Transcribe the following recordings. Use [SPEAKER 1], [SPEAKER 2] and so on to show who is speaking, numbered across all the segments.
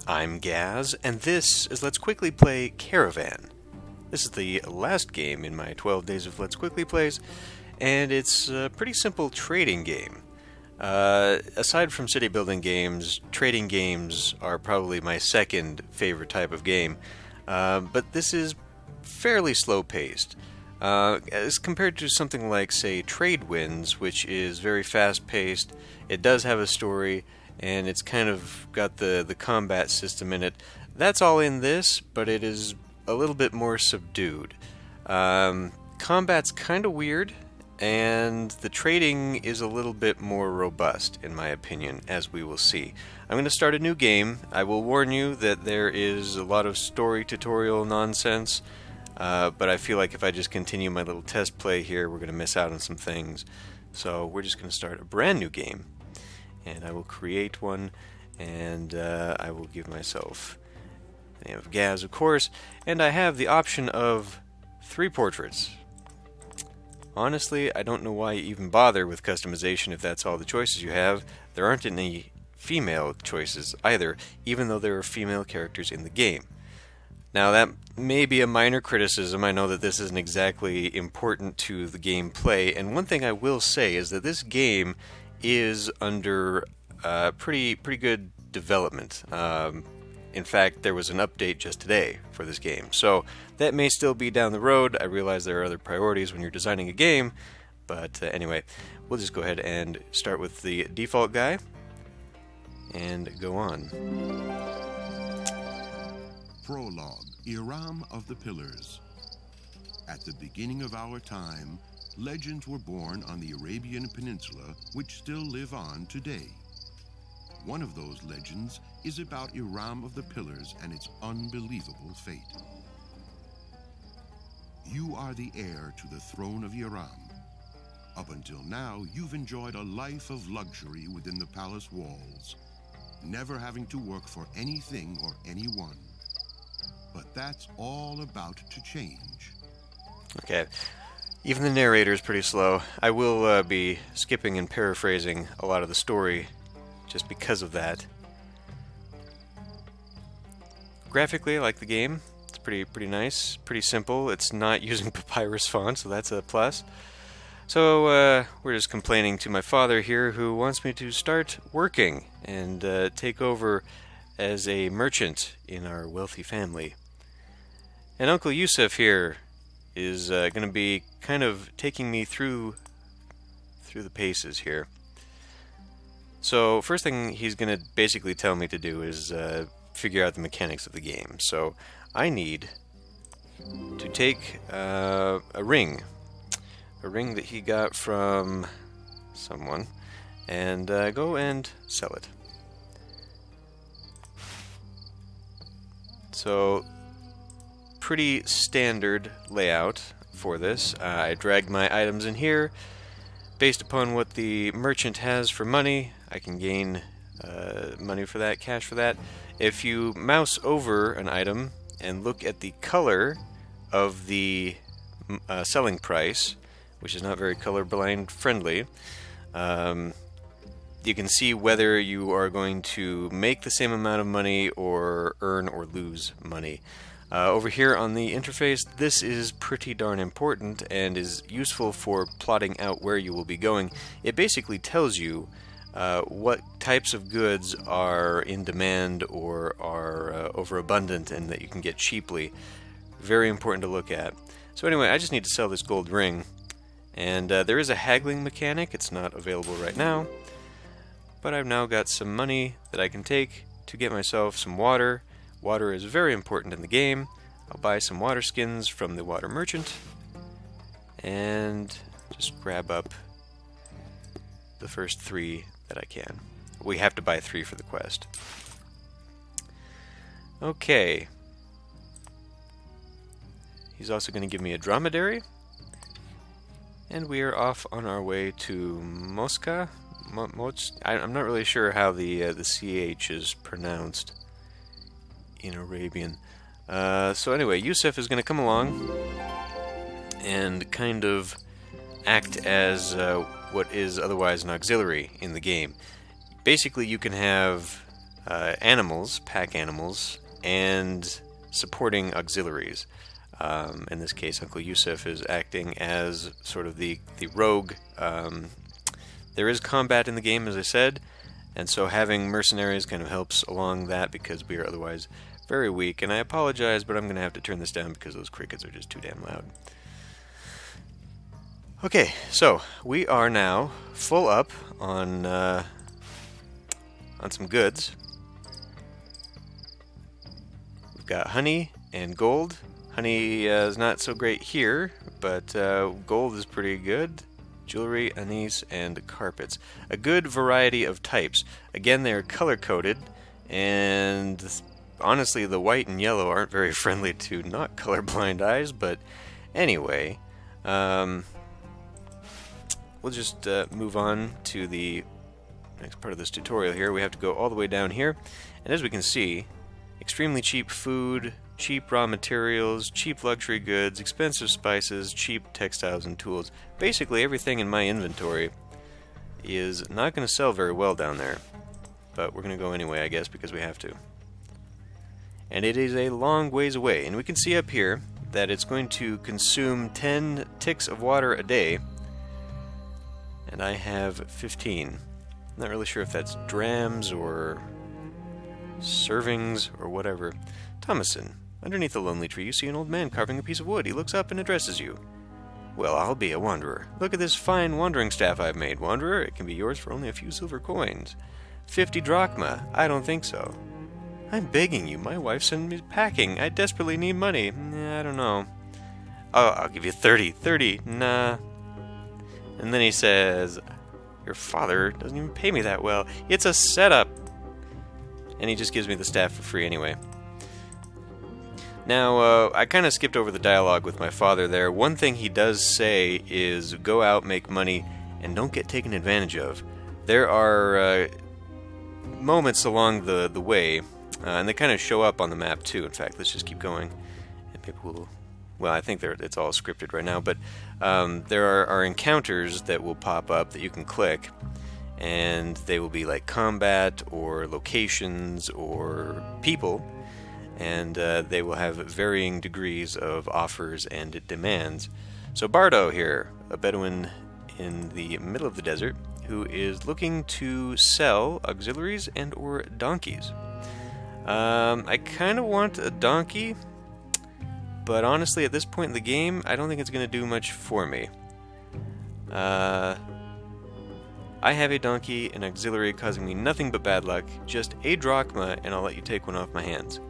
[SPEAKER 1] I'm Gaz, and this is Let's Quickly Play Caravan. This is the last game in my 12 days of Let's Quickly Plays, and it's a pretty simple trading game. Aside from city building games, trading games are probably my second favorite type of game, but this is fairly slow-paced. As compared to something like, say, Trade Winds, which is very fast-paced, it does have a story, and it's kind of got the combat system in it. That's all in this, but it is a little bit more subdued. Combat's kind of weird, and the trading is a little bit more robust, in my opinion, as we will see. I'm going to start a new game. I will warn you that there is a lot of story tutorial nonsense, but I feel like if I just continue my little test play here, we're going to miss out on some things. So we're just going to start a brand new game. And I will create one, and I will give myself the name of Gaz, of course, and I have the option of 3 portraits. Honestly, I don't know why you even bother with customization if that's all the choices you have. There aren't any female choices either, even though there are female characters in the game. Now that may be a minor criticism. I know that this isn't exactly important to the gameplay, and one thing I will say is that this game is under pretty good development. In fact, there was an update just today for this game, so that may still be down the road. I realize there are other priorities when you're designing a game, but anyway, we'll just go ahead and start with the default guy and go on.
[SPEAKER 2] Prologue, Iram of the Pillars. At the beginning of our time, legends were born on the Arabian Peninsula which still live on today. One of those legends is about Iram of the Pillars and its unbelievable fate. You are the heir to the throne of Iram. Up until now, you've enjoyed a life of luxury within the palace walls, never having to work for anything or anyone. But that's all about to change.
[SPEAKER 1] Okay. Even the narrator is pretty slow. I will be skipping and paraphrasing a lot of the story just because of that. Graphically, I like the game. It's pretty nice, pretty simple. It's not using papyrus font, so that's a plus. So we're just complaining to my father here, who wants me to start working and take over as a merchant in our wealthy family. And Uncle Yusuf here is going to be kind of taking me through the paces here. So first thing he's going to basically tell me to do is figure out the mechanics of the game. So I need to take a ring that he got from someone, and go and sell it. So pretty standard layout for this. I dragged my items in here. Based upon what the merchant has for money, I can gain money for that, cash for that. If you mouse over an item and look at the color of the selling price, which is not very colorblind friendly, you can see whether you are going to make the same amount of money or earn or lose money. Over here on the interface, this is pretty darn important and is useful for plotting out where you will be going. It basically tells you what types of goods are in demand or are overabundant and that you can get cheaply. Very important to look at. So anyway, I just need to sell this gold ring. And there is a haggling mechanic. It's not available right now. But I've now got some money that I can take to get myself some water. Water is very important in the game. I'll buy some water skins from the water merchant and just grab up the first 3 that I can. We have to buy 3 for the quest. Okay. He's also going to give me a dromedary. And we are off on our way to Mosca. I'm not really sure how the CH is pronounced in Arabian. So anyway, Yusuf is going to come along and kind of act as what is otherwise an auxiliary in the game. Basically, you can have animals, pack animals, and supporting auxiliaries. In this case, Uncle Yusuf is acting as sort of the rogue. There is combat in the game, as I said, and so having mercenaries kind of helps along that because we are otherwise very weak. And I apologize, but I'm going to have to turn this down because those crickets are just too damn loud. Okay, so we are now full up on some goods. We've got honey and gold. Honey is not so great here, but gold is pretty good. Jewelry, anise, and carpets. A good variety of types. Again, they are color-coded, and honestly, the white and yellow aren't very friendly to not colorblind eyes, but anyway, we'll just move on to the next part of this tutorial here. We have to go all the way down here, and as we can see, extremely cheap food, cheap raw materials, cheap luxury goods, expensive spices, cheap textiles and tools. Basically everything in my inventory is not going to sell very well down there. But we're going to go anyway, I guess, because we have to. And it is a long ways away. And we can see up here that it's going to consume 10 ticks of water a day. And I have 15. I'm not really sure if that's drams or servings or whatever. Thomason. Underneath the lonely tree, you see an old man carving a piece of wood. He looks up and addresses you. Well, I'll be a wanderer. Look at this fine wandering staff I've made. Wanderer, it can be yours for only a few silver coins. 50 drachma. I don't think so. I'm begging you. My wife sent me packing. I desperately need money. I don't know. Oh, I'll give you 30. 30. Nah. And then he says, your father doesn't even pay me that well. It's a setup. And he just gives me the staff for free anyway. Now, I kind of skipped over the dialogue with my father there. One thing he does say is go out, make money, and don't get taken advantage of. There are moments along the way, and they kind of show up on the map too. In fact, let's just keep going. And people will... Well, I think it's all scripted right now, but there are encounters that will pop up that you can click, and they will be like combat or locations or people. And they will have varying degrees of offers and demands. So Bardo here, a Bedouin in the middle of the desert, who is looking to sell auxiliaries and or donkeys. I kind of want a donkey, but honestly at this point in the game, I don't think it's going to do much for me. I have a donkey, an auxiliary causing me nothing but bad luck, just a drachma, and I'll let you take one off my hands.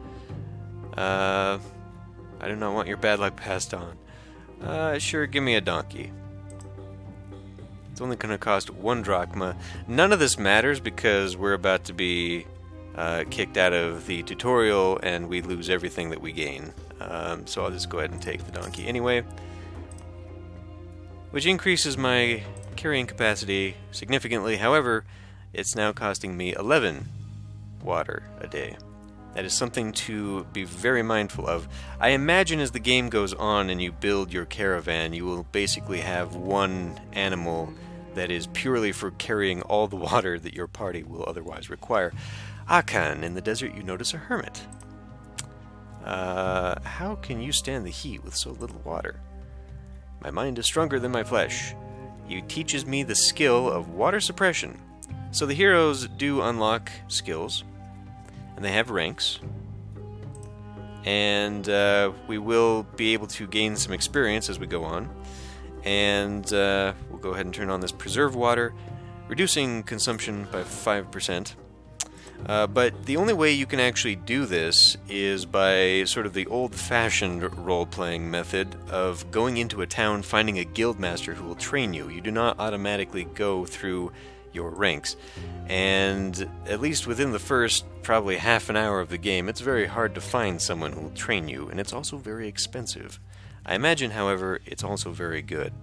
[SPEAKER 1] I do not want your bad luck passed on. Sure, give me a donkey. It's only going to cost 1 drachma. None of this matters because we're about to be kicked out of the tutorial and we lose everything that we gain. So I'll just go ahead and take the donkey anyway. Which increases my carrying capacity significantly. However, it's now costing me 11 water a day. That is something to be very mindful of. I imagine as the game goes on and you build your caravan, you will basically have one animal that is purely for carrying all the water that your party will otherwise require. Akan, in the desert you notice a hermit. How can you stand the heat with so little water? My mind is stronger than my flesh. He teaches me the skill of water suppression. So the heroes do unlock skills. And they have ranks, and we will be able to gain some experience as we go on, and we'll go ahead and turn on this preserve water, reducing consumption by 5%, but the only way you can actually do this is by sort of the old-fashioned role-playing method of going into a town, finding a guildmaster who will train you. You do not automatically go through your ranks, and at least within the first probably half an hour of the game, it's very hard to find someone who will train you, and it's also very expensive. I imagine, however, it's also very good.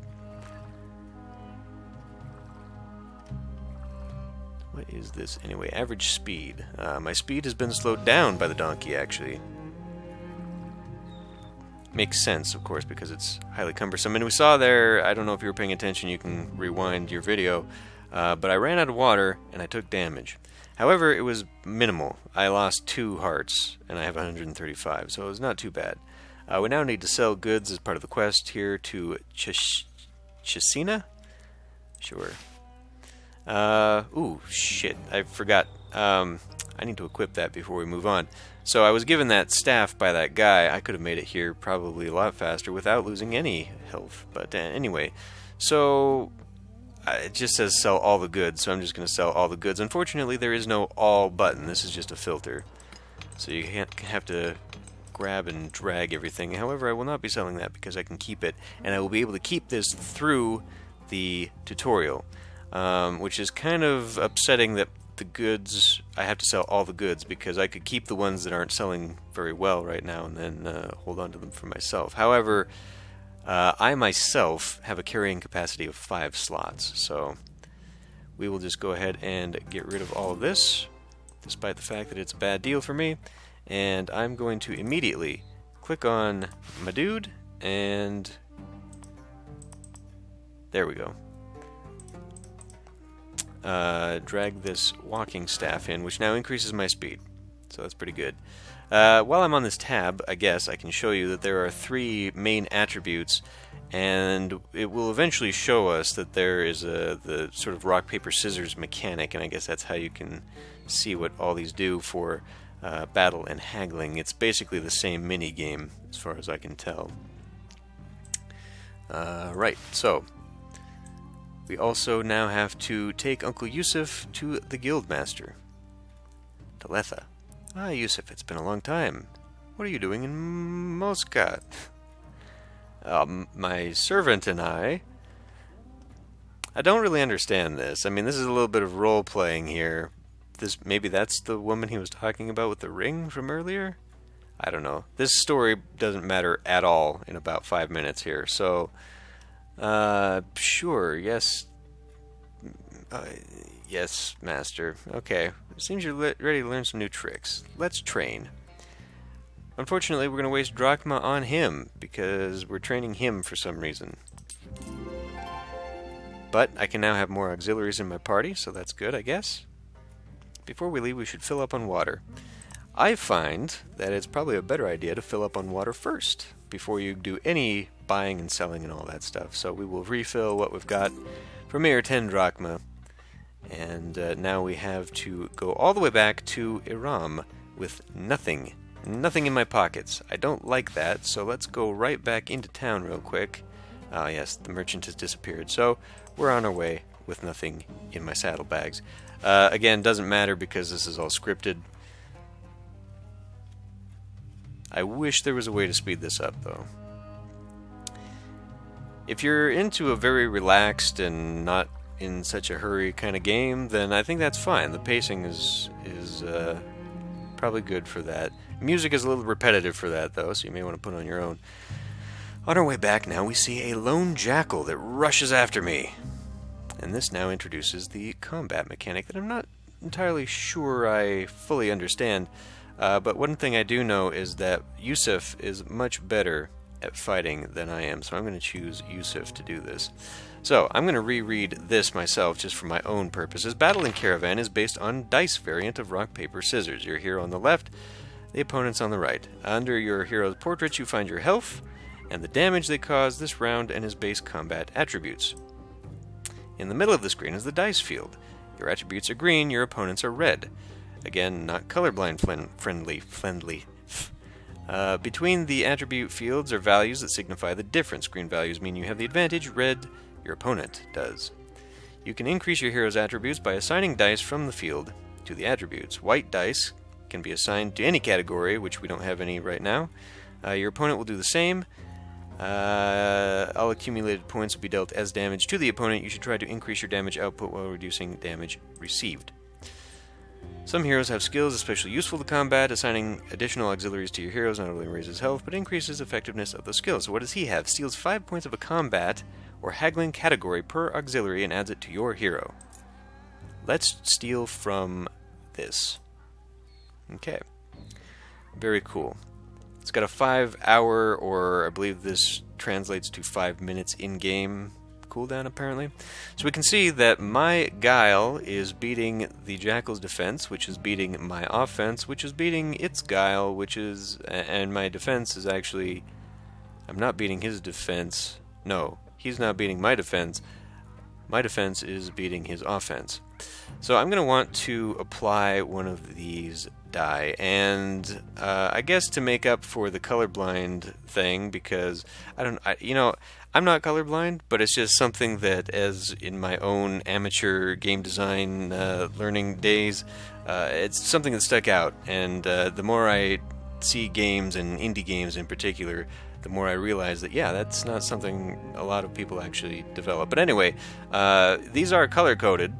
[SPEAKER 1] What is this anyway? Average speed. My speed has been slowed down by the donkey, actually. Makes sense, of course, because it's highly cumbersome. And we saw there, I don't know if you were paying attention, you can rewind your video, but I ran out of water and I took damage. However, it was minimal. I lost 2 hearts, and I have 135, so it was not too bad. We now need to sell goods as part of the quest here to Chisina? Sure. Ooh, shit, I forgot. I need to equip that before we move on. So I was given that staff by that guy. I could have made it here probably a lot faster without losing any health. But anyway, so it just says sell all the goods, so I'm just going to sell all the goods. Unfortunately, there is no all button. This is just a filter. So you have to grab and drag everything. However, I will not be selling that because I can keep it, and I will be able to keep this through the tutorial, which is kind of upsetting that the goods, I have to sell all the goods, because I could keep the ones that aren't selling very well right now and then hold on to them for myself. However, I myself have a carrying capacity of 5 slots, so we will just go ahead and get rid of all of this, despite the fact that it's a bad deal for me, and I'm going to immediately click on my dude, and there we go. Drag this walking staff in, which now increases my speed, so that's pretty good. While I'm on this tab, I guess I can show you that there are 3 main attributes, and it will eventually show us that there is the sort of rock paper scissors mechanic, and I guess that's how you can see what all these do for battle and haggling. It's basically the same mini game as far as I can tell. Right, so we also now have to take Uncle Yusuf to the Guildmaster. Taletha. Ah, Yusuf, it's been a long time. What are you doing in Muscat? My servant and I don't really understand this. I mean, this is a little bit of role-playing here. Maybe that's the woman he was talking about with the ring from earlier? I don't know. This story doesn't matter at all in about 5 minutes here, so sure, yes. Yes, master. Okay. It seems you're ready to learn some new tricks. Let's train. Unfortunately, we're going to waste drachma on him, because we're training him for some reason. But I can now have more auxiliaries in my party, so that's good, I guess. Before we leave, we should fill up on water. I find that it's probably a better idea to fill up on water first, before you do any buying and selling and all that stuff. So we will refill what we've got for mere 10 drachma. And now we have to go all the way back to Iram with nothing in my pockets. I don't like that, so let's go right back into town real quick. Ah, yes, the merchant has disappeared, so we're on our way with nothing in my saddlebags. Again, doesn't matter because this is all scripted. I wish there was a way to speed this up, though. If you're into a very relaxed and not in such a hurry kind of game, then I think that's fine. The pacing is probably good for that. Music is a little repetitive for that, though, so you may want to put on your own. On our way back now, we see a lone jackal that rushes after me. And this now introduces the combat mechanic that I'm not entirely sure I fully understand. But one thing I do know is that Yusuf is much better at fighting than I am, so I'm going to choose Yusuf to do this. So, I'm going to reread this myself just for my own purposes. Battle in Caravan is based on dice variant of rock, paper, scissors. Your hero on the left, the opponents on the right. Under your hero's portrait, you find your health and the damage they cause this round and his base combat attributes. In the middle of the screen is the dice field. Your attributes are green, your opponents are red. Again, not colorblind friendly. Between the attribute fields are values that signify the difference. Green values mean you have the advantage, red, your opponent does. You can increase your hero's attributes by assigning dice from the field to the attributes. White dice can be assigned to any category, which we don't have any right now. Your opponent will do the same. All accumulated points will be dealt as damage to the opponent. You should try to increase your damage output while reducing damage received. Some heroes have skills especially useful to combat. Assigning additional auxiliaries to your heroes not only raises health, but increases effectiveness of the skill. So what does he have? Steals 5 points of a combat or haggling category per auxiliary and adds it to your hero. Let's steal from this. Okay. Very cool. It's got a 5 hour, or I believe this translates to 5 minutes in-game cooldown, apparently. So we can see that my guile is beating the Jackal's defense, which is beating my offense, which is beating its guile, which is... and my defense is actually... I'm not beating his defense. No, he's not beating my defense. My defense is beating his offense. So I'm going to want to apply one of these die, and I guess to make up for the colorblind thing, because I'm not colorblind, but it's just something that, as in my own amateur game design learning days, it's something that stuck out, and the more I see games, and indie games in particular, the more I realize that, yeah, that's not something a lot of people actually develop. But anyway, these are color-coded,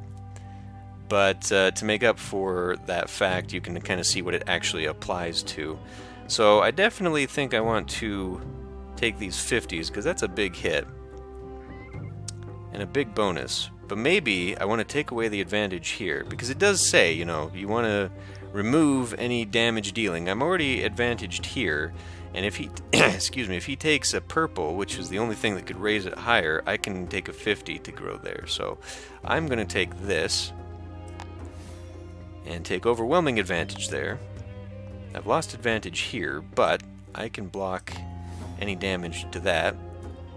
[SPEAKER 1] but to make up for that fact, you can kind of see what it actually applies to. So I definitely think I want to take these 50s, because that's a big hit, and a big bonus. But maybe I want to take away the advantage here, because it does say, you want to remove any damage dealing. I'm already advantaged here, and if he, excuse me, if he takes a purple, which is the only thing that could raise it higher, I can take a 50 to grow there. So I'm going to take this, and take overwhelming advantage there. I've lost advantage here, but I can block any damage to that.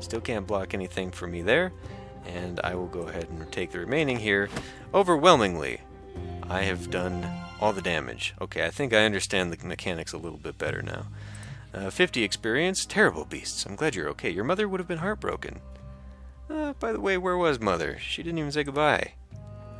[SPEAKER 1] Still can't block anything for me there, and I will go ahead and take the remaining here. Overwhelmingly, I have done all the damage. Okay, I think I understand the mechanics a little bit better now. 50 experience. Terrible beasts. I'm glad you're okay. Your mother would have been heartbroken. By the way, where was Mother? She didn't even say goodbye.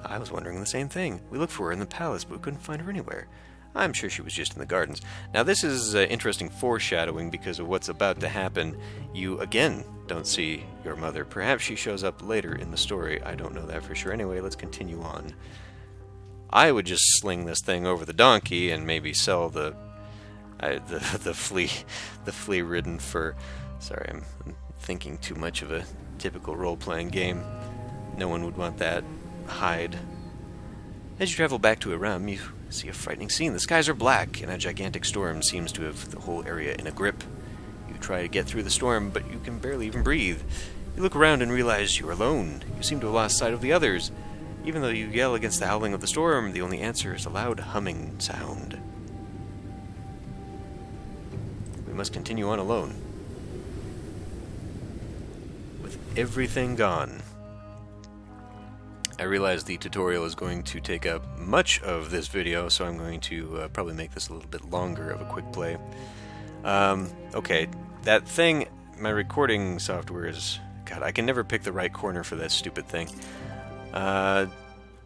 [SPEAKER 1] I was wondering the same thing. We looked for her in the palace, but we couldn't find her anywhere. I'm sure she was just in the gardens. Now, this is interesting foreshadowing because of what's about to happen. You, again, don't see your mother. Perhaps she shows up later in the story. I don't know that for sure. Anyway, let's continue on. I would just sling this thing over the donkey and maybe sell the flea-ridden fur. Sorry, I'm thinking too much of a typical role-playing game. No one would want that hide. As you travel back to Aram, you see a frightening scene. The skies are black, and a gigantic storm seems to have the whole area in a grip. You try to get through the storm, but you can barely even breathe. You look around and realize you are alone. You seem to have lost sight of the others. Even though you yell against the howling of the storm, the only answer is a loud humming sound. We must continue on alone. With everything gone. I realize the tutorial is going to take up much of this video, so I'm going to probably make this a little bit longer of a quick play. Okay, that thing, my recording software is... God, I can never pick the right corner for that stupid thing.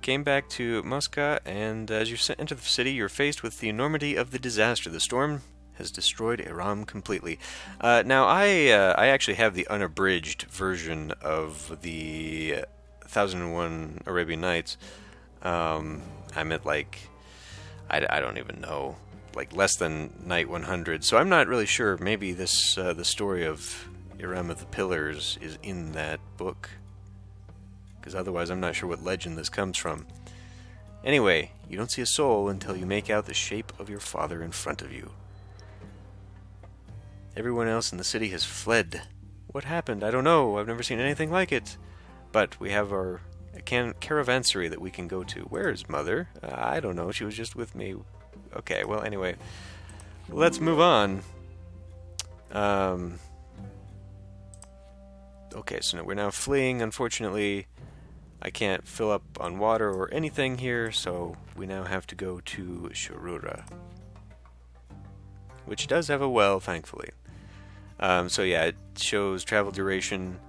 [SPEAKER 1] Came back to Moscow, and as you enter the city, you're faced with the enormity of the disaster. The storm has destroyed Aram completely. Now, I actually have the unabridged version of the 1001 Arabian Nights. I'm at, like, I don't even know, like less than night 100. So I'm not really sure. Maybe this the story of Aram of the Pillars is in that book, because otherwise I'm not sure what legend this comes from. Anyway, you don't see a soul until you make out the shape of your father in front of you. Everyone else in the city has fled. What happened? I don't know. I've never seen anything like it. But we have our caravansary that we can go to. Where is Mother? I don't know. She was just with me. Okay, well, anyway. Let's move on. Okay, so we're now fleeing. Unfortunately, I can't fill up on water or anything here, so we now have to go to Shurura, which does have a well, thankfully. So yeah, it shows travel duration.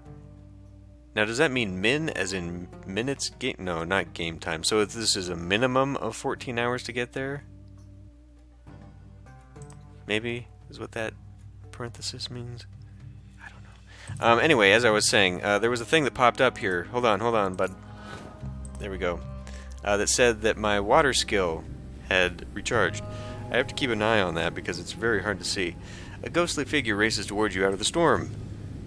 [SPEAKER 1] Now, does that mean min as in minutes? No, not game time. So this is a minimum of 14 hours to get there? Maybe is what that parenthesis means? I don't know. Anyway, as I was saying, there was a thing that popped up here. Hold on, bud. There we go. That said that my water skill had recharged. I have to keep an eye on that because it's very hard to see. A ghostly figure races towards you out of the storm.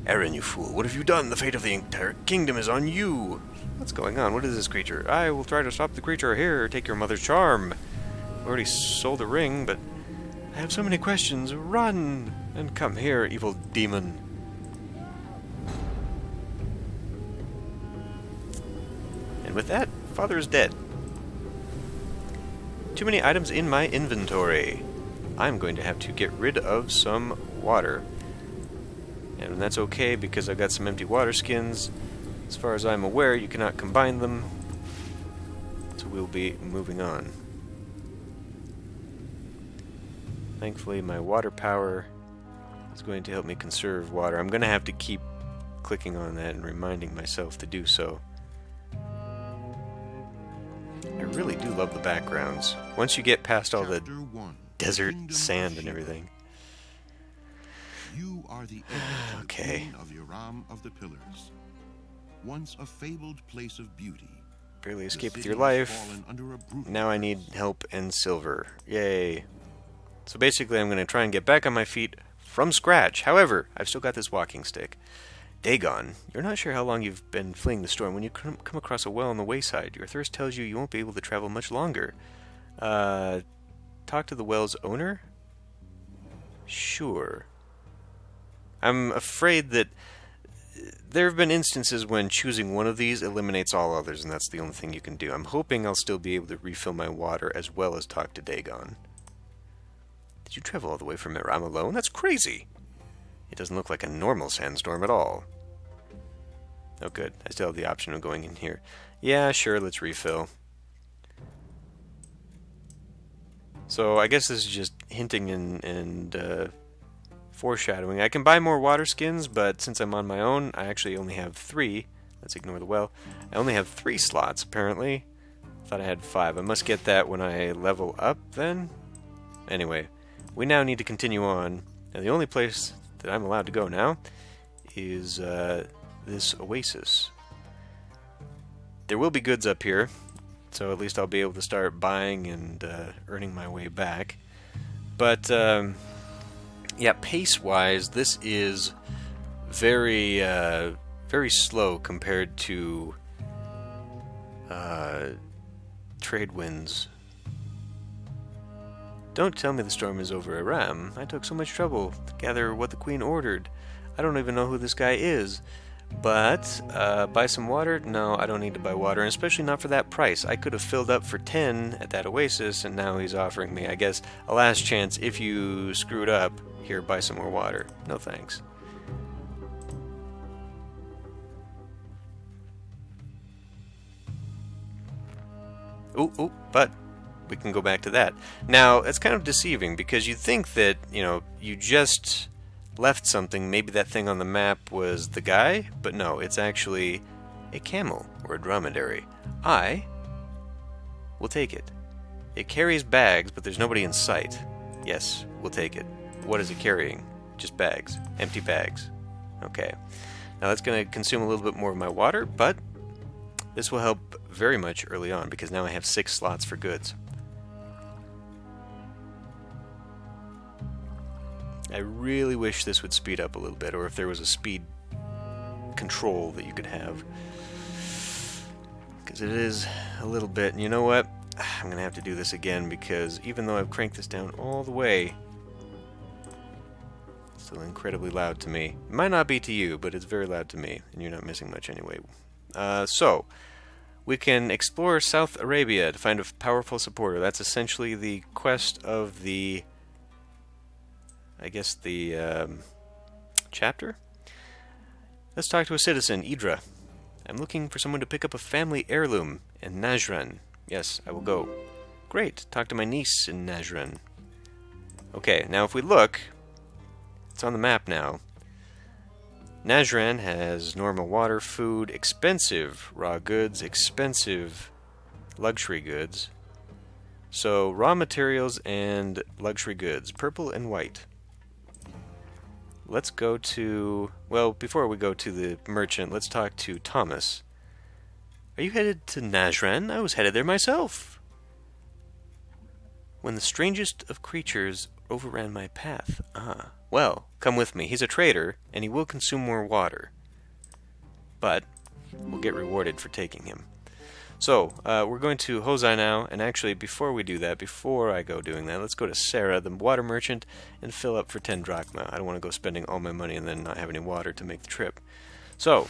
[SPEAKER 1] Aaron, you fool, what have you done? The fate of the entire kingdom is on you. What's going on? What is this creature? I will try to stop the creature here. Take your mother's charm. I already sold a ring, but I have so many questions. Run and come here, evil demon. with that, father is dead. Too many items in my inventory. I'm going to have to get rid of some water. And that's okay because I've got some empty water skins. As far as I'm aware, you cannot combine them. So we'll be moving on. Thankfully, my water power is going to help me conserve water. I'm going to have to keep clicking on that and reminding myself to do so. I really do love the backgrounds. Once you get past all the desert sand and everything.
[SPEAKER 2] You are the
[SPEAKER 1] okay.
[SPEAKER 2] of Iram of the Pillars. Once a fabled place of beauty.
[SPEAKER 1] Barely escaped with your life. Now I need help and silver. Yay. So basically I'm going to try and get back on my feet from scratch. However, I've still got this walking stick. Dagon, you're not sure how long you've been fleeing the storm. When you come across a well on the wayside, your thirst tells you won't be able to travel much longer. Talk to the well's owner? Sure. I'm afraid that there have been instances when choosing one of these eliminates all others, and that's the only thing you can do. I'm hoping I'll still be able to refill my water as well as talk to Dagon. Did you travel all the way from Iram alone? That's crazy! It doesn't look like a normal sandstorm at all. Oh good, I still have the option of going in here. Yeah, sure, let's refill. So I guess this is just hinting and foreshadowing. I can buy more water skins, but since I'm on my own, I actually only have 3. Let's ignore the well. I only have 3 slots, apparently. Thought I had 5. I must get that when I level up, then? Anyway, we now need to continue on. And the only place that I'm allowed to go now is this oasis. There will be goods up here, so at least I'll be able to start buying and earning my way back. But yeah, pace-wise, this is very very slow compared to trade winds. Don't tell me the storm is over Iram. I took so much trouble to gather what the queen ordered. I don't even know who this guy is. But, buy some water? No, I don't need to buy water, and especially not for that price. I could have filled up for 10 at that oasis, and now he's offering me, I guess, a last chance if you screwed up. Here, buy some more water. No thanks. Ooh, but we can go back to that. Now, it's kind of deceiving because you think that, you just left something, maybe that thing on the map was the guy, but no, it's actually a camel or a dromedary. I will take it. It carries bags, but there's nobody in sight. Yes, we'll take it. What is it carrying? Just bags. Empty bags. Okay. Now that's going to consume a little bit more of my water, but this will help very much early on because now I have 6 slots for goods. I really wish this would speed up a little bit, or if there was a speed control that you could have. Because it is a little bit, and you know what? I'm going to have to do this again because even though I've cranked this down all the way, it's still incredibly loud to me. It might not be to you, but it's very loud to me, and you're not missing much anyway. So, we can explore South Arabia to find a powerful supporter. That's essentially the quest of the chapter? Let's talk to a citizen, Idra. I'm looking for someone to pick up a family heirloom in Najran. Yes, I will go. Great, talk to my niece in Najran. Okay, now if we look, it's on the map now. Najran has normal water, food, expensive raw goods, expensive luxury goods. So, raw materials and luxury goods, purple and white. Let's go to... Well, before we go to the merchant, let's talk to Thomas. Are you headed to Najran? I was headed there myself. When the strangest of creatures overran my path. Ah, well, come with me. He's a trader, and he will consume more water. But we'll get rewarded for taking him. So, we're going to Hosai now, and actually, before we do that, before I go doing that, let's go to Sarah, the water merchant, and fill up for 10 drachma. I don't want to go spending all my money and then not have any water to make the trip. So,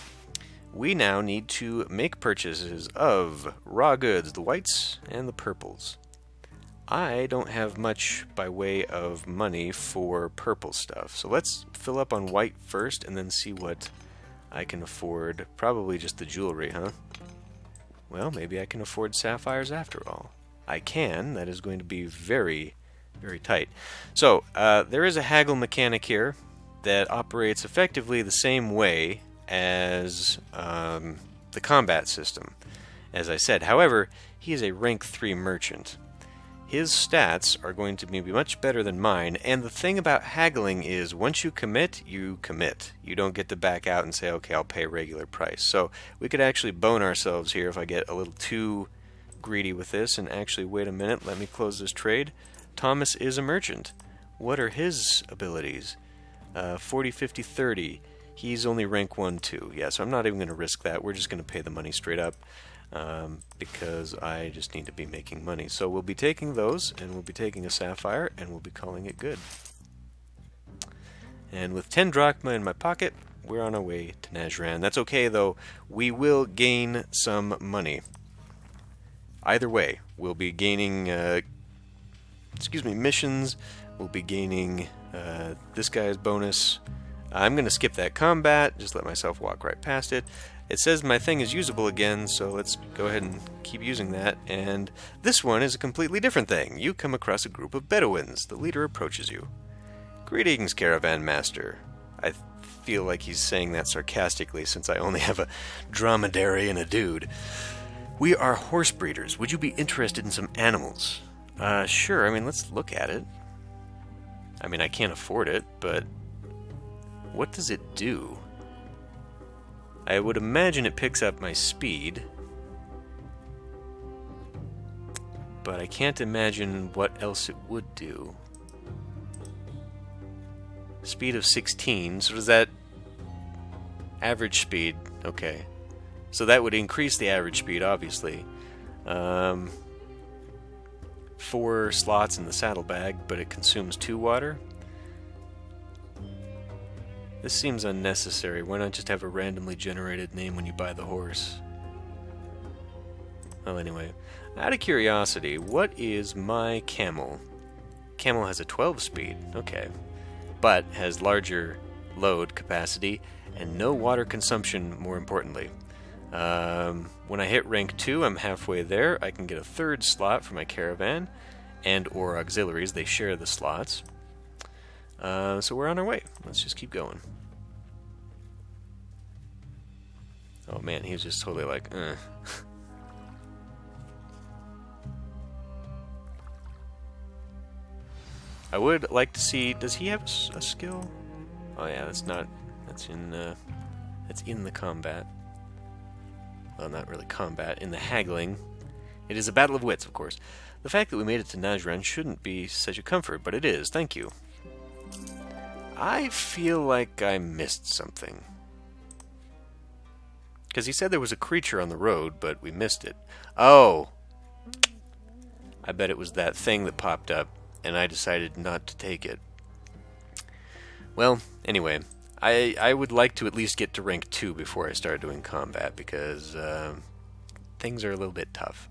[SPEAKER 1] we now need to make purchases of raw goods, the whites and the purples. I don't have much by way of money for purple stuff, so let's fill up on white first and then see what I can afford. Probably just the jewelry, huh? Well, maybe I can afford sapphires after all. I can. That is going to be very, very tight. So, there is a haggle mechanic here that operates effectively the same way as the combat system, as I said. However, he is a rank 3 merchant. His stats are going to be much better than mine, and the thing about haggling is once you commit, you commit. You don't get to back out and say, okay, I'll pay regular price. So we could actually bone ourselves here if I get a little too greedy with this, and actually, wait a minute, let me close this trade. Thomas is a merchant. What are his abilities? 40, 50, 30. He's only rank 1, 2. Yeah, so I'm not even going to risk that. We're just going to pay the money straight up. Because I just need to be making money. So we'll be taking those, and we'll be taking a sapphire, and we'll be calling it good. And with 10 drachma in my pocket, we're on our way to Najran. That's okay, though. We will gain some money. Either way, we'll be gaining, missions. We'll be gaining this guy's bonus. I'm going to skip that combat, just let myself walk right past it. It says my thing is usable again, so let's go ahead and keep using that. And this one is a completely different thing. You come across a group of Bedouins. The leader approaches you. Greetings, Caravan Master. I feel like he's saying that sarcastically since I only have a dromedary and a dude. We are horse breeders. Would you be interested in some animals? Sure. I mean, let's look at it. I mean, I can't afford it, but what does it do? I would imagine it picks up my speed, but I can't imagine what else it would do. Speed of 16, so does that... Average speed, okay. So that would increase the average speed, obviously. 4 slots in the saddlebag, but it consumes 2 water. This seems unnecessary. Why not just have a randomly generated name when you buy the horse? Well, anyway. Out of curiosity, what is my camel? Camel has a 12 speed, okay. But has larger load capacity and no water consumption, more importantly. When I hit rank 2, I'm halfway there. I can get a 3rd slot for my caravan and or auxiliaries. They share the slots. So we're on our way. Let's just keep going. Oh man, he was just totally like, I would like to see, does he have a skill? Oh yeah, that's in the combat. Well, not really combat, in the haggling. It is a battle of wits, of course. The fact that we made it to Najran shouldn't be such a comfort, but it is. Thank you. I feel like I missed something. Because he said there was a creature on the road, but we missed it. Oh! I bet it was that thing that popped up, and I decided not to take it. Well, anyway, I would like to at least get to rank 2 before I start doing combat, because things are a little bit tough.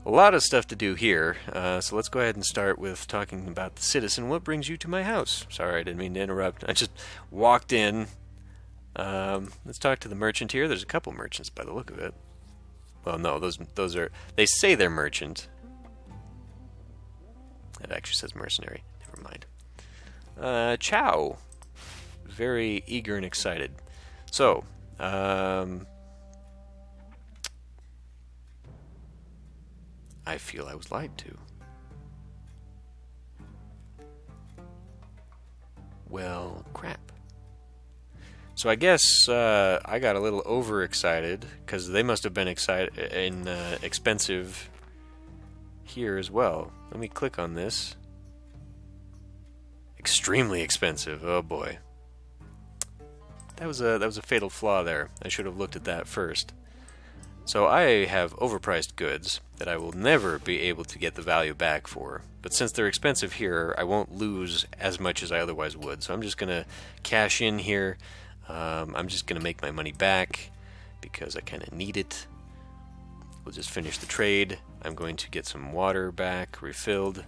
[SPEAKER 1] A lot of stuff to do here, so let's go ahead and start with talking about the citizen. What brings you to my house? Sorry, I didn't mean to interrupt. I just walked in. Let's talk to the merchant here. There's a couple merchants by the look of it. Well, no, those are... They say they're merchant. It actually says mercenary. Never mind. Chow. Very eager and excited. So, I feel I was lied to. Well, crap. So I guess I got a little overexcited because they must have been expensive here as well. Let me click on this. Extremely expensive. Oh boy. That was a fatal flaw there. I should have looked at that first. So I have overpriced goods that I will never be able to get the value back for. But since they're expensive here, I won't lose as much as I otherwise would. So I'm just going to cash in here. I'm just going to make my money back. because I kind of need it. We'll just finish the trade. I'm going to get some water back, refilled.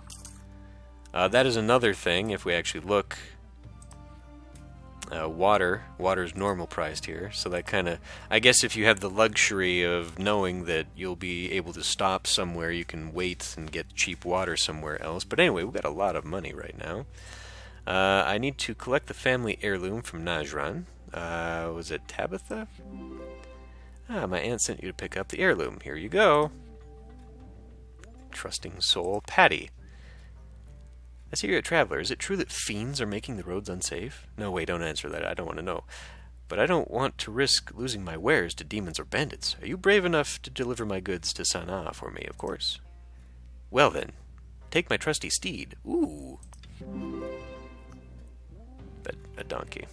[SPEAKER 1] That is another thing, if we actually look. Water's normal priced here, so that kind of, I guess if you have the luxury of knowing that you'll be able to stop somewhere, you can wait and get cheap water somewhere else. But anyway, we've got a lot of money right now. I need to collect the family heirloom from Najran. Was it Tabitha? My aunt sent you to pick up the heirloom. Here you go. Trusting soul, Patty. I see you're a traveler. Is it true that fiends are making the roads unsafe? No, wait, don't answer that. I don't want to know. But I don't want to risk losing my wares to demons or bandits. Are you brave enough to deliver my goods to Sana'a for me, of course? Well then, take my trusty steed. Ooh. A donkey.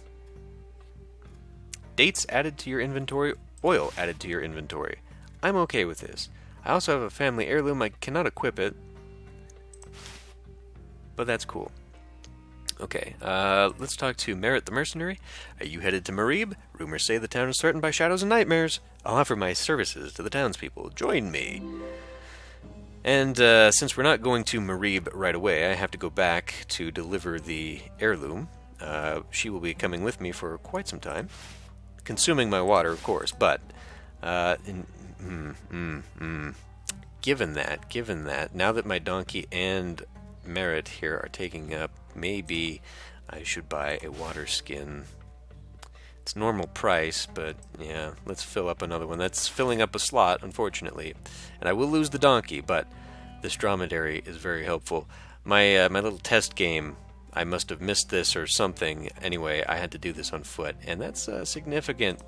[SPEAKER 1] Dates added to your inventory, oil added to your inventory. I'm okay with this. I also have a family heirloom. I cannot equip it, but that's cool. Okay, let's talk to Merritt the Mercenary. Are you headed to Marib? Rumors say the town is threatened by shadows and nightmares. I'll offer my services to the townspeople. Join me. And since we're not going to Marib right away, I have to go back to deliver the heirloom. She will be coming with me for quite some time. Consuming my water, of course, but given that, now that my donkey and Merritt here are taking up, maybe I should buy a water skin. It's normal price, but yeah, let's fill up another one. That's filling up a slot, unfortunately. And I will lose the donkey, but this dromedary is very helpful. My little test game, I must have missed this or something. Anyway, I had to do this on foot, and that's a significant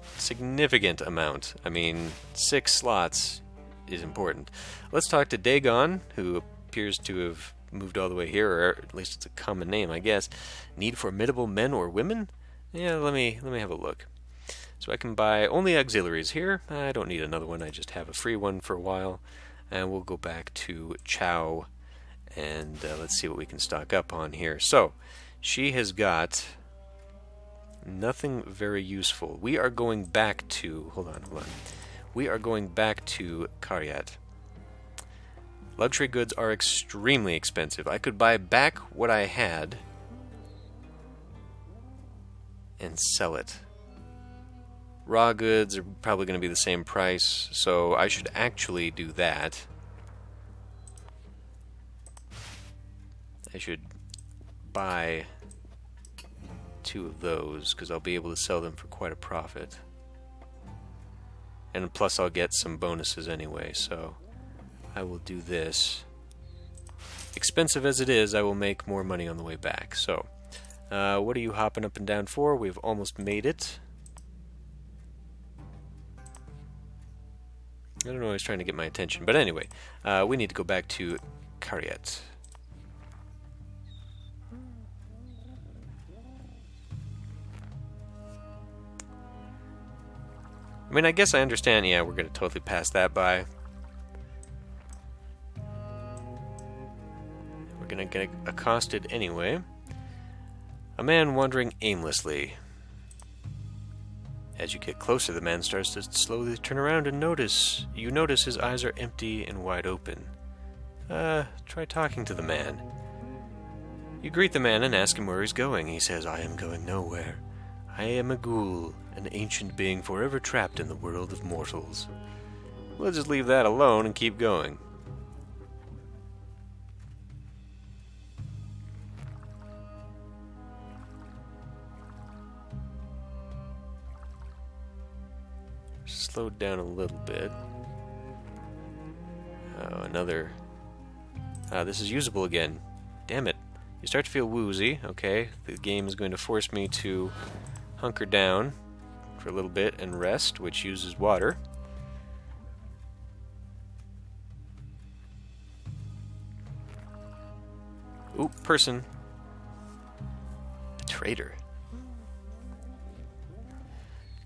[SPEAKER 1] amount. I mean, 6 slots is important. Let's talk to Dagon, who appears to have moved all the way here, or at least it's a common name, I guess. Need formidable men or women? Yeah, let me have a look. So I can buy only auxiliaries here. I don't need another one. I just have a free one for a while, and we'll go back to Chow. And let's see what we can stock up on here. So, she has got nothing very useful. We are going back to... Hold on. We are going back to Karyat. Luxury goods are extremely expensive. I could buy back what I had and sell it. Raw goods are probably going to be the same price, so I should actually do that. I should buy 2 of those, because I'll be able to sell them for quite a profit. And plus I'll get some bonuses anyway, so I will do this. Expensive as it is, I will make more money on the way back. So, what are you hopping up and down for? We've almost made it. I don't know, I was trying to get my attention. But anyway, we need to go back to Karyat. I mean, I guess I understand, yeah, we're going to totally pass that by. We're going to get accosted anyway. A man wandering aimlessly. As you get closer, the man starts to slowly turn around and notice. You notice his eyes are empty and wide open. Try talking to the man. You greet the man and ask him where he's going. He says, I am going nowhere. I am a ghoul, an ancient being forever trapped in the world of mortals. We'll just leave that alone and keep going. Slowed down a little bit. Oh, another... this is usable again. Damn it. You start to feel woozy. Okay, the game is going to force me to hunker down for a little bit and rest, which uses water. Ooh, person. A traitor.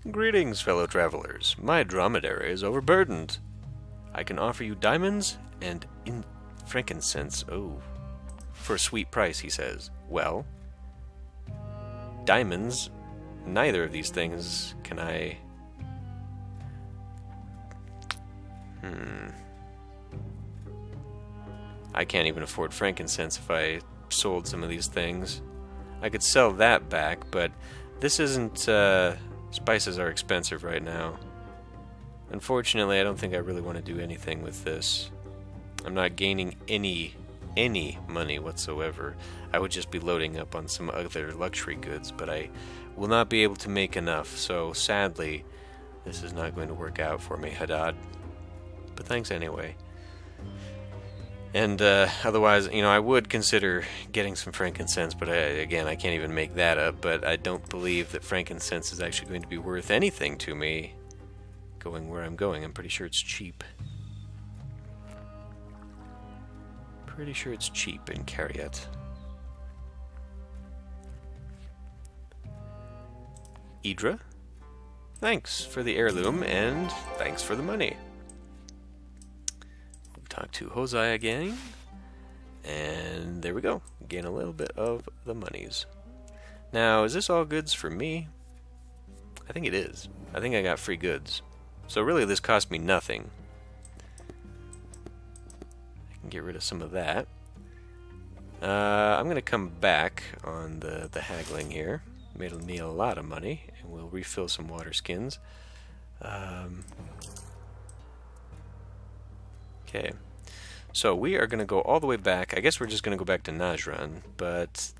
[SPEAKER 1] Greetings, fellow travelers. My dromedary is overburdened. I can offer you diamonds and frankincense. Oh, for a sweet price, he says. Well, diamonds, neither of these things can I I can't even afford frankincense if I sold some of these things. I could sell that back, but this isn't... spices are expensive right now. Unfortunately, I don't think I really want to do anything with this. I'm not gaining any money whatsoever. I would just be loading up on some other luxury goods, but I will not be able to make enough, so sadly, this is not going to work out for me, Haddad. But thanks anyway. And otherwise, I would consider getting some frankincense, but again, I can't even make that up. But I don't believe that frankincense is actually going to be worth anything to me going where I'm going. I'm pretty sure it's cheap. Pretty sure it's cheap in Cariat. Idra, thanks for the heirloom, and thanks for the money. Talk to Hosea again, and there we go. Gain a little bit of the monies. Now, is this all goods for me? I think it is. I think I got free goods. So really, this cost me nothing. I can get rid of some of that. I'm going to come back on the haggling here. Made me a lot of money, and we'll refill some water skins. Okay. So we are going to go all the way back. I guess we're just going to go back to Najran, but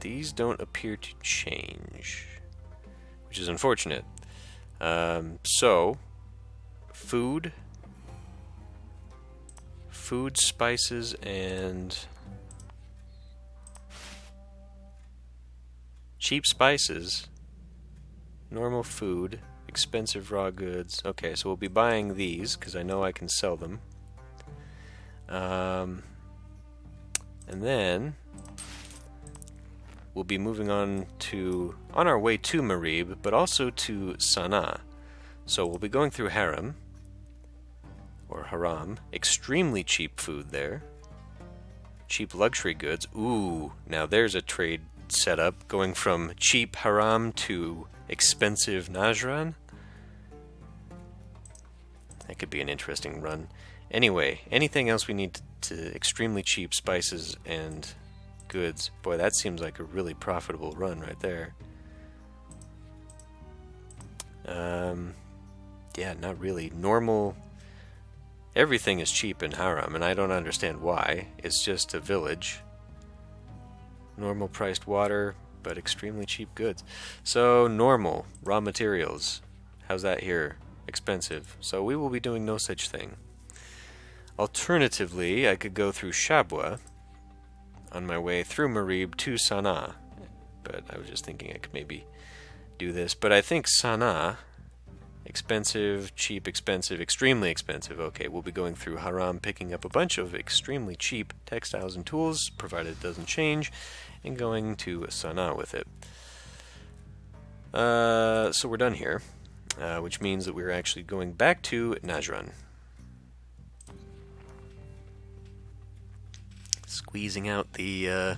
[SPEAKER 1] these don't appear to change, which is unfortunate. So, food, spices, and cheap spices, normal food, expensive raw goods. Okay, so we'll be buying these because I know I can sell them. And then we'll be moving on our way to Marib, but also to Sana'a. So we'll be going through Haram, or Haram. Extremely cheap food there. Cheap luxury goods. Ooh, now there's a trade setup going from cheap Haram to expensive Najran. That could be an interesting run. Anyway, anything else we need to extremely cheap spices and goods. Boy, that seems like a really profitable run right there. Yeah, not really. Normal. Everything is cheap in Haram, and I don't understand why. It's just a village. Normal priced water, but extremely cheap goods. So, normal. Raw materials. How's that here? Expensive. So we will be doing no such thing. Alternatively, I could go through Shabwa on my way through Marib to Sana'a. But I was just thinking I could maybe do this. But I think Sana'a, expensive, cheap, expensive, extremely expensive. Okay, we'll be going through Haram, picking up a bunch of extremely cheap textiles and tools, provided it doesn't change, and going to Sana'a with it. So we're done here, which means that we're actually going back to Najran. Squeezing out the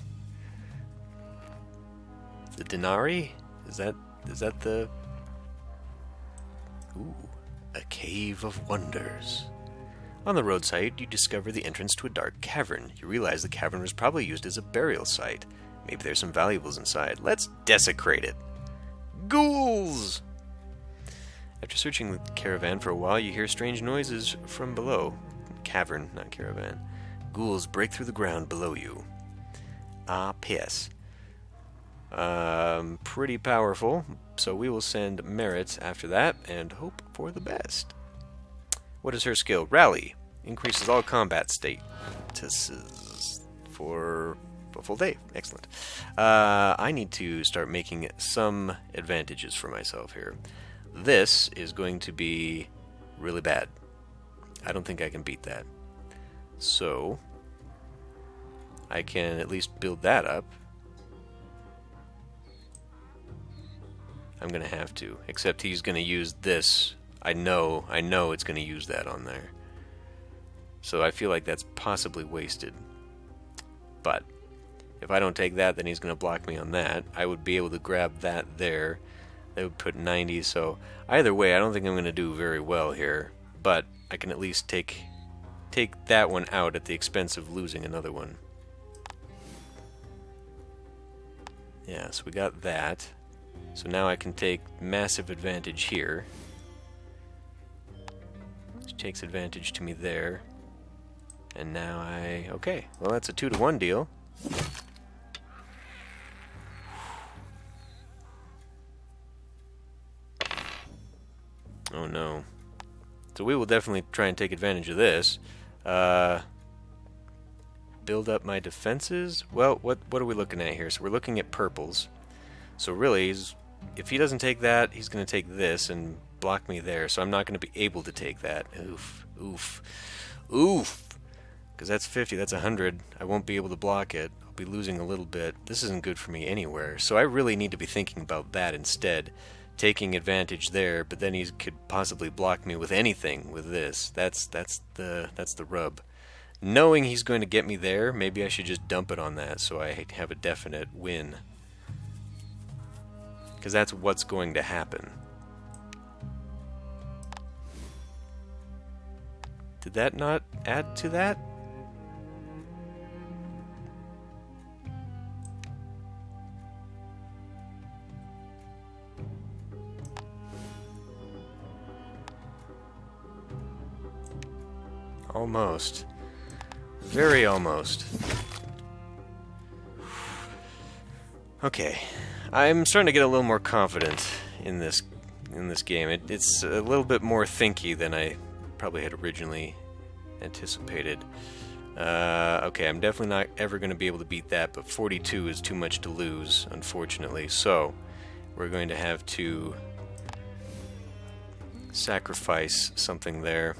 [SPEAKER 1] denarii? Is that the... Ooh, a cave of wonders. On the roadside, you discover the entrance to a dark cavern. You realize the cavern was probably used as a burial site. Maybe there's some valuables inside. Let's desecrate it. Ghouls! After searching the caravan for a while, you hear strange noises from below. Cavern, not caravan. Ghouls break through the ground below you. Ah, piss. Pretty powerful, so we will send Merit after that and hope for the best. What is her skill? Rally. Increases all combat statuses for a full day. Excellent. I need to start making some advantages for myself here. This is going to be really bad. I don't think I can beat that. So, I can at least build that up. I'm going to have to. Except he's going to use this. I know it's going to use that on there. So I feel like that's possibly wasted. But, if I don't take that, then he's going to block me on that. I would be able to grab that there. That would put 90, so either way, I don't think I'm going to do very well here. But I can at least take that one out at the expense of losing another one. Yeah, so we got that. So now I can take massive advantage here. Which takes advantage to me there. And now okay, well that's a 2-to-1 deal. Oh no. So we will definitely try and take advantage of this. Build up my defenses. Well, what are we looking at here? So we're looking at purples. So really, if he doesn't take that, he's going to take this and block me there. So I'm not going to be able to take that. Oof. Oof. Oof. Because that's 50, that's 100. I won't be able to block it. I'll be losing a little bit. This isn't good for me anywhere. So I really need to be thinking about that instead. Taking advantage there, but then he could possibly block me with anything with this. That's the rub. Knowing he's going to get me there, maybe I should just dump it on that so I have a definite win. Because that's what's going to happen. Did that not add to that? Almost. Very almost. Okay. I'm starting to get a little more confident in this game. It's a little bit more thinky than I probably had originally anticipated. Okay, I'm definitely not ever going to be able to beat that, but 42 is too much to lose, unfortunately. So, we're going to have to sacrifice something there.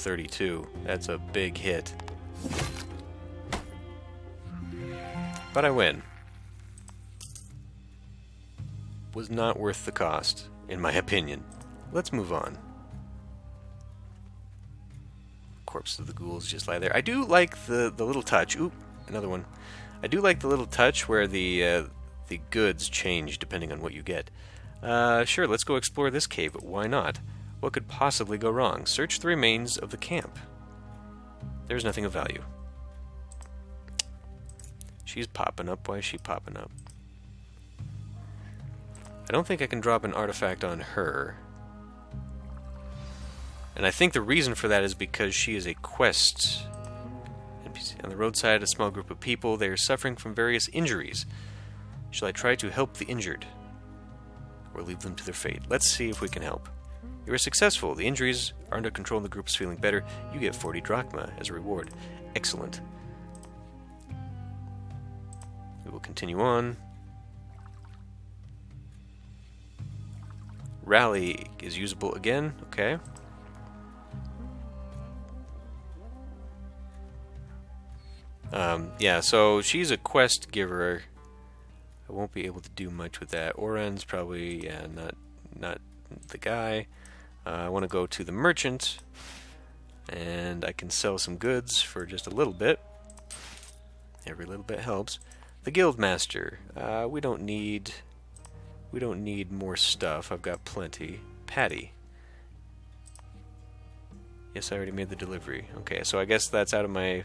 [SPEAKER 1] 32. That's a big hit. But I win. Was not worth the cost, in my opinion. Let's move on. Corpse of the ghouls just lie there. I do like the little touch. Oop, another one. I do like the little touch where the goods change depending on what you get. Sure, let's go explore this cave. Why not? What could possibly go wrong? Search the remains of the camp. There's nothing of value. She's popping up. Why is she popping up? I don't think I can drop an artifact on her. And I think the reason for that is because she is a quest NPC. On the roadside, a small group of people. They are suffering from various injuries. Shall I try to help the injured? Or leave them to their fate? Let's see if we can help. You are successful. The injuries are under control and the group is feeling better. You get 40 drachma as a reward. Excellent. We will continue on. Rally is usable again. Okay. Yeah, so she's a quest giver. I won't be able to do much with that. Orient's probably not the guy. I want to go to the merchant, and I can sell some goods for just a little bit. Every little bit helps. The guild master. We don't need more stuff. I've got plenty. Patty. Yes, I already made the delivery. Okay, so I guess that's out of my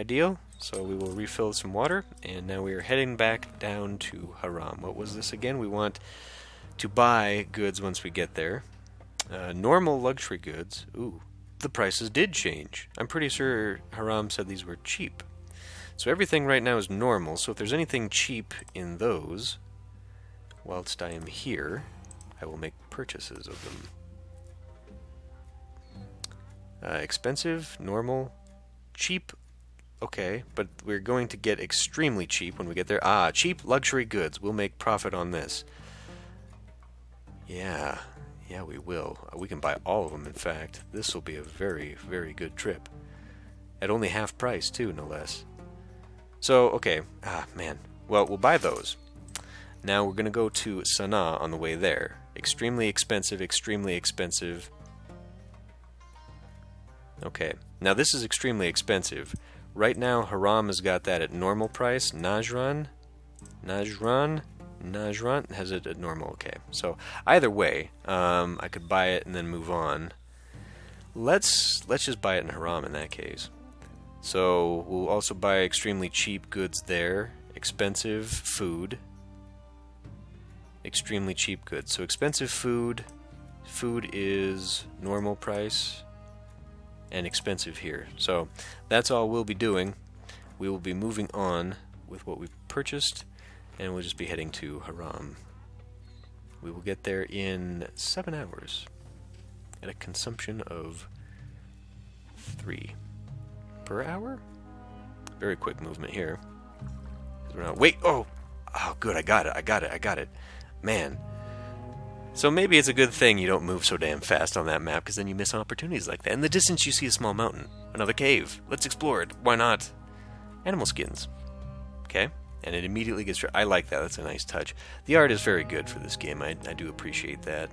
[SPEAKER 1] deal. So we will refill some water, and now we are heading back down to Haram. What was this again? We want to buy goods once we get there. Normal luxury goods. Ooh, the prices did change. I'm pretty sure Haram said these were cheap. So everything right now is normal, so if there's anything cheap in those, whilst I am here, I will make purchases of them. Expensive, normal, cheap. Okay, but we're going to get extremely cheap when we get there. Cheap luxury goods. We'll make profit on this. Yeah, we will. We can buy all of them, in fact. This will be a very, very good trip. At only half price, too, no less. So, okay. Man. Well, we'll buy those. Now we're going to go to Sana'a on the way there. Extremely expensive, extremely expensive. Okay. Now this is extremely expensive. Right now, Haram has got that at normal price. Najran, Najran? Najran has it at normal. Okay, so either way, I could buy it and then move on. Let's just buy it in Haram in that case. So we'll also buy extremely cheap goods there. Expensive food. Extremely cheap goods. So expensive food. Food is normal price. And expensive here. So that's all we'll be doing. We will be moving on with what we've purchased. And we'll just be heading to Haram. We will get there in 7 hours. At a consumption of 3 per hour? Very quick movement here. We're not, wait! Oh, good, I got it. Man. So maybe it's a good thing you don't move so damn fast on that map, because then you miss opportunities like that. In the distance you see a small mountain. Another cave. Let's explore it. Why not? Animal skins. Okay? And it immediately gets... I like that. That's a nice touch. The art is very good for this game. I do appreciate that.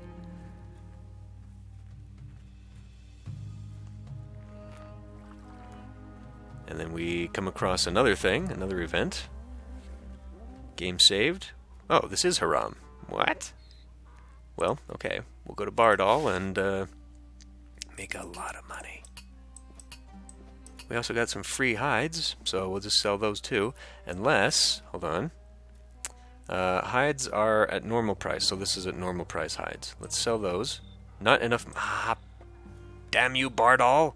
[SPEAKER 1] And then we come across another thing, another event. Game saved. Oh, this is Haram. What? Well, okay. We'll go to Bardal and make a lot of money. We also got some free hides, so we'll just sell those too. Unless, hold on. Hides are at normal price, so this is at normal price hides. Let's sell those. Not enough... damn you, Bardal!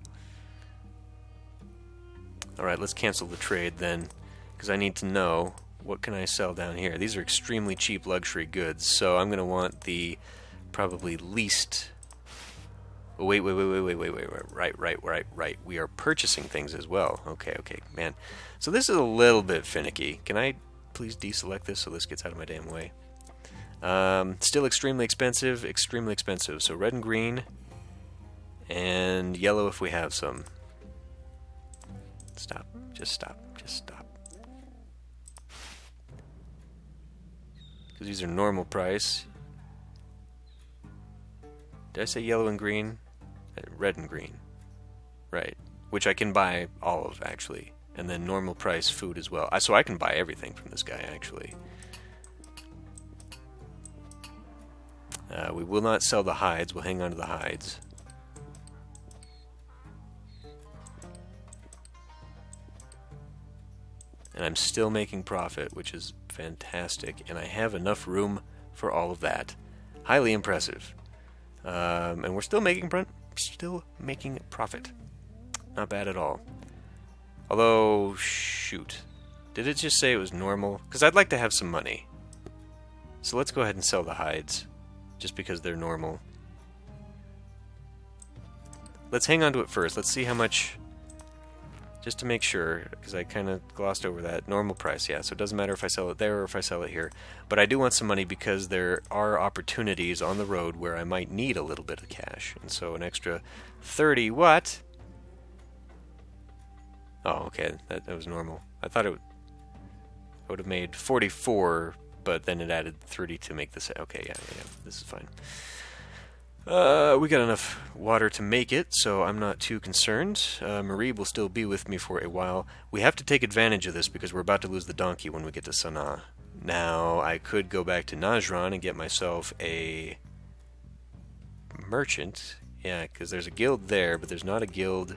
[SPEAKER 1] Alright, let's cancel the trade then, because I need to know what can I sell down here. These are extremely cheap luxury goods, so I'm going to want the probably least... Oh, wait, right. We are purchasing things as well. Okay, man. So this is a little bit finicky. Can I please deselect this so this gets out of my damn way? Still extremely expensive, so red and green, and yellow if we have some. Stop. Just stop. Because these are normal price. Did I say yellow and green? Red and green. Right. Which I can buy all of, actually. And then normal price food as well. So I can buy everything from this guy, actually. We will not sell the hides. We'll hang on to the hides. And I'm still making profit, which is fantastic. And I have enough room for all of that. Highly impressive. And we're still making profit. Not bad at all. Although, shoot. Did it just say it was normal? Because I'd like to have some money. So let's go ahead and sell the hides. Just because they're normal. Let's hang on to it first. Let's see how much... Just to make sure, because I kind of glossed over that. Normal price, yeah. So it doesn't matter if I sell it there or if I sell it here. But I do want some money because there are opportunities on the road where I might need a little bit of cash. And so an extra 30, what? Oh, okay. That was normal. I thought I would have made 44, but then it added 30 to make this... Okay, yeah. This is fine. We got enough water to make it, so I'm not too concerned. Marie will still be with me for a while. We have to take advantage of this because we're about to lose the donkey when we get to Sana'a. Now, I could go back to Najran and get myself a merchant. Yeah, because there's a guild there, but there's not a guild...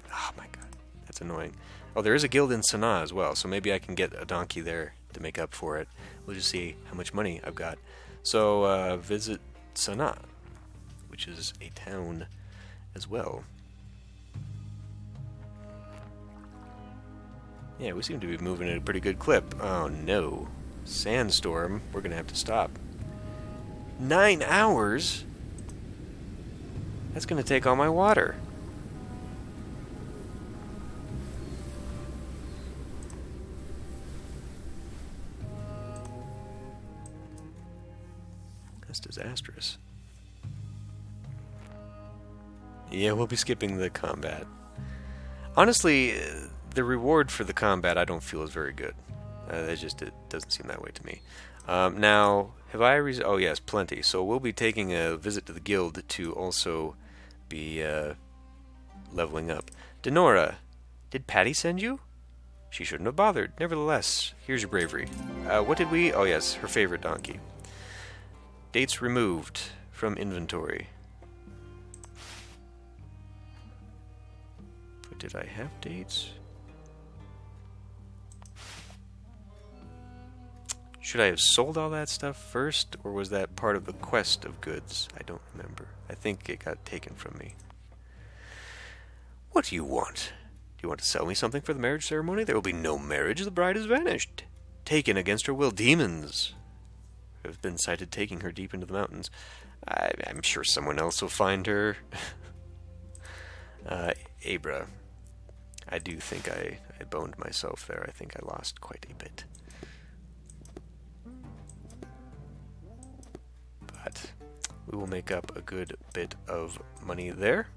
[SPEAKER 1] Oh my god, that's annoying. Oh, there is a guild in Sana'a as well, so maybe I can get a donkey there to make up for it. We'll just see how much money I've got. So, visit Sana'a, which is a town as well. Yeah, we seem to be moving at a pretty good clip. Oh no. Sandstorm. We're going to have to stop. 9 hours? That's going to take all my water. That's disastrous. Yeah, we'll be skipping the combat. Honestly, the reward for the combat I don't feel is very good. It doesn't seem that way to me. Now, have I... oh yes, plenty. So we'll be taking a visit to the guild to also be leveling up. Denora, did Patty send you? She shouldn't have bothered. Nevertheless, here's your bravery. What did we... Oh yes, her favorite donkey. Dates removed from inventory. But did I have dates? Should I have sold all that stuff first, or was that part of the quest of goods? I don't remember. I think it got taken from me. What do you want? Do you want to sell me something for the marriage ceremony? There will be no marriage. The bride has vanished. Taken against her will. Demons have been sighted taking her deep into the mountains. I'm sure someone else will find her. Abra. I do think I boned myself there. I think I lost quite a bit. But we will make up a good bit of money there.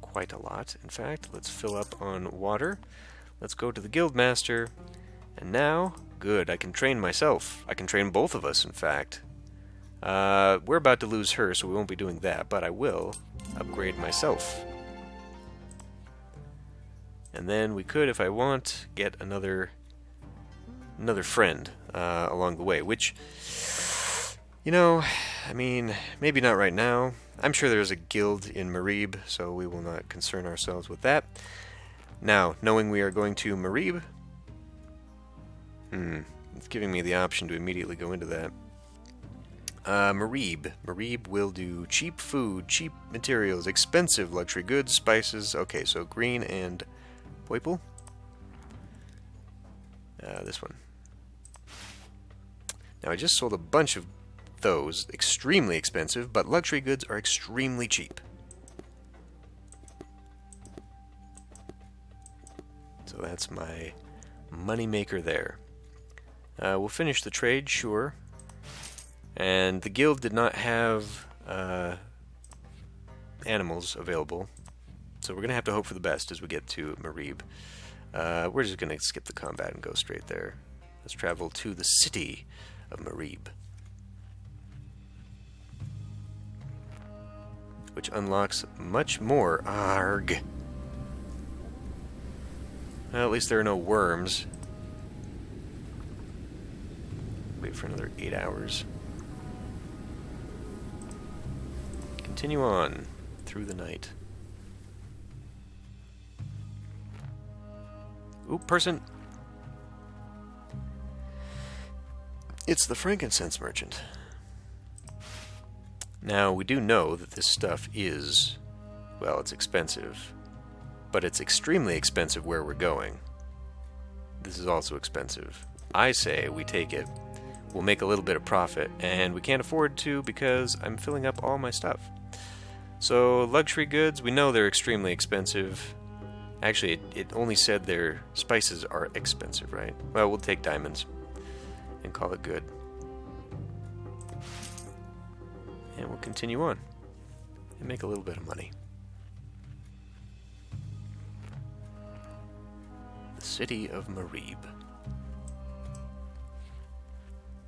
[SPEAKER 1] Quite a lot, in fact. Let's fill up on water. Let's go to the Guildmaster. And now, good, I can train myself. I can train both of us, in fact. We're about to lose her, so we won't be doing that, but I will upgrade myself. And then we could, if I want, get another friend along the way, which, you know, I mean, maybe not right now. I'm sure there's a guild in Marib, so we will not concern ourselves with that. Now, knowing we are going to Marib, it's giving me the option to immediately go into that. Marib will do cheap food, cheap materials, expensive luxury goods, spices. Okay, so green and purple. This one. Now, I just sold a bunch of those, extremely expensive, but luxury goods are extremely cheap. So that's my money maker there. We'll finish the trade, sure. And the guild did not have animals available, so we're going to have to hope for the best as we get to Marib. We're just going to skip the combat and go straight there. Let's travel to the city of Marib, which unlocks much more. Arg! Well, at least there are no worms. Wait for another 8 hours. Continue on through the night. Ooh, person! It's the frankincense merchant. Now, we do know that this stuff is, well, it's expensive. But it's extremely expensive where we're going. This is also expensive. I say we take it. We'll make a little bit of profit, and we can't afford to because I'm filling up all my stuff. So, luxury goods, we know they're extremely expensive. Actually, it only said their spices are expensive, right? Well, we'll take diamonds and call it good. And we'll continue on and make a little bit of money. The city of Marib.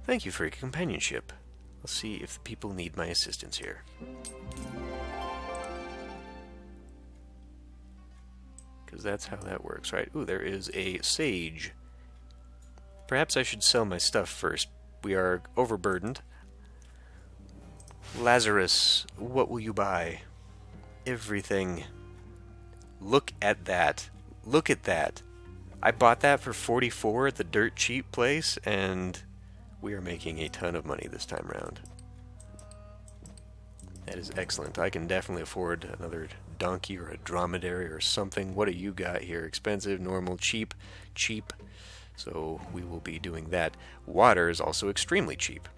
[SPEAKER 1] Thank you for your companionship. I'll see if the people need my assistance here. Because that's how that works, right? Ooh, there is a sage. Perhaps I should sell my stuff first. We are overburdened. Lazarus, what will you buy? Everything. Look at that. Look at that. I bought that for 44 at the dirt cheap place, and we are making a ton of money this time round. That is excellent. I can definitely afford another donkey or a dromedary or something. What do you got here? Expensive, normal, cheap, cheap. So we will be doing that. Water is also extremely cheap.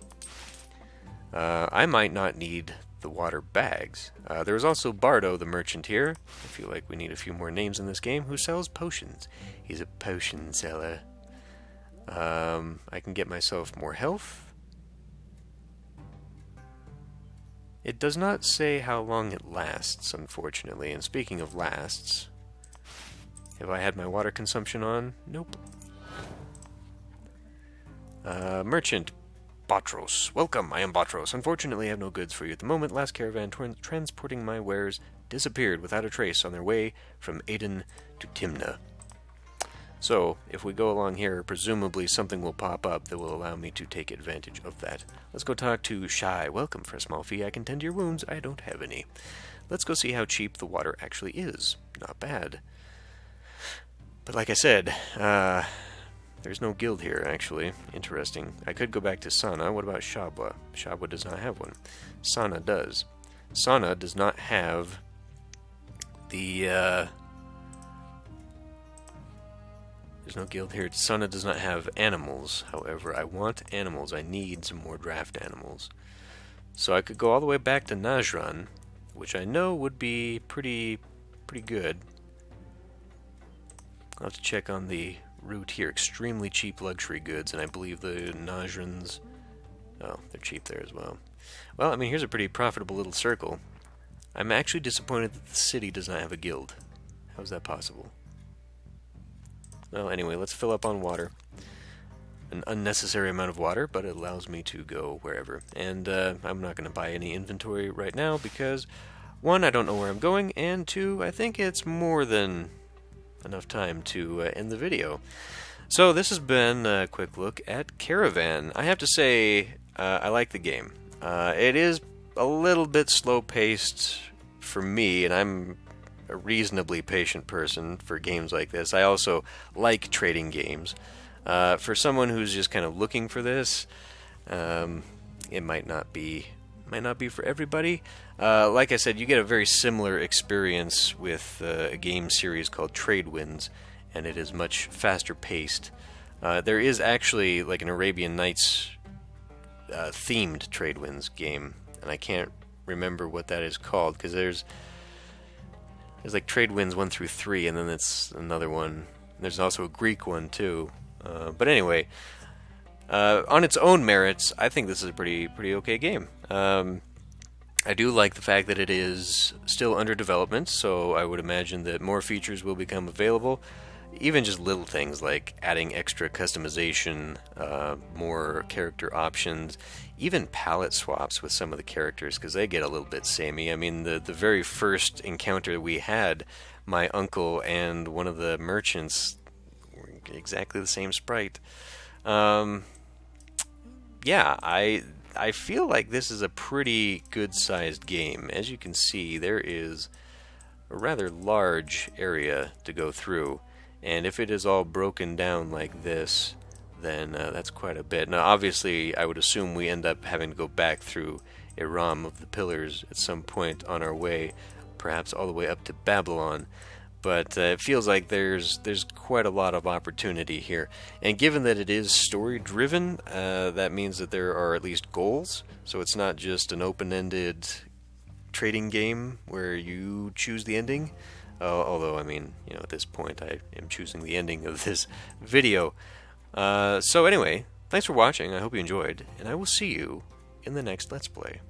[SPEAKER 1] I might not need the water bags. There is also Bardo, the merchant here. I feel like we need a few more names in this game. Who sells potions? He's a potion seller. I can get myself more health. It does not say how long it lasts, unfortunately. And speaking of lasts, have I had my water consumption on? Nope. Merchant Batros. Welcome, I am Batros. Unfortunately, I have no goods for you at the moment. Last caravan transporting my wares disappeared without a trace on their way from Aden to Timna. So, if we go along here, presumably something will pop up that will allow me to take advantage of that. Let's go talk to Shy. Welcome. For a small fee, I can tend to your wounds. I don't have any. Let's go see how cheap the water actually is. Not bad. But like I said, there's no guild here, actually. Interesting. I could go back to Sana. What about Shabwa? Shabwa does not have one. Sana does. Sana does not have the, there's no guild here. Sana does not have animals. However, I want animals. I need some more draft animals. So I could go all the way back to Najran, which I know would be pretty good. I'll have to check on the route here. Extremely cheap luxury goods, and I believe the Najrans... Oh, they're cheap there as well. Well, I mean, here's a pretty profitable little circle. I'm actually disappointed that the city does not have a guild. How is that possible? Well, anyway, let's fill up on water. An unnecessary amount of water, but it allows me to go wherever. And I'm not going to buy any inventory right now because, one, I don't know where I'm going, and two, I think it's more than enough time to end the video. So this has been a quick look at Caravan. I have to say, I like the game. It is a little bit slow-paced for me, and I'm a reasonably patient person for games like this. I also like trading games. For someone who's just kind of looking for this, it might not be for everybody. Like I said, you get a very similar experience with a game series called Trade Winds, and it is much faster paced. There is actually like an Arabian Nights themed Trade Winds game, and I can't remember what that is called because there's like Trade Winds 1 through 3, and then it's another one. There's also a Greek one too. But anyway, on its own merits, I think this is a pretty okay game. I do like the fact that it is still under development, so I would imagine that more features will become available. Even just little things like adding extra customization, more character options, even palette swaps with some of the characters, because they get a little bit samey. I mean, the very first encounter we had, my uncle and one of the merchants were exactly the same sprite. Yeah, I feel like this is a pretty good-sized game. As you can see, there is a rather large area to go through. And if it is all broken down like this, then that's quite a bit. Now, obviously, I would assume we end up having to go back through Iram of the Pillars at some point on our way, perhaps all the way up to Babylon. But it feels like there's quite a lot of opportunity here. And given that it is story-driven, that means that there are at least goals. So it's not just an open-ended trading game where you choose the ending. Although, I mean, you know, at this point I am choosing the ending of this video. So anyway, thanks for watching. I hope you enjoyed, and I will see you in the next Let's Play.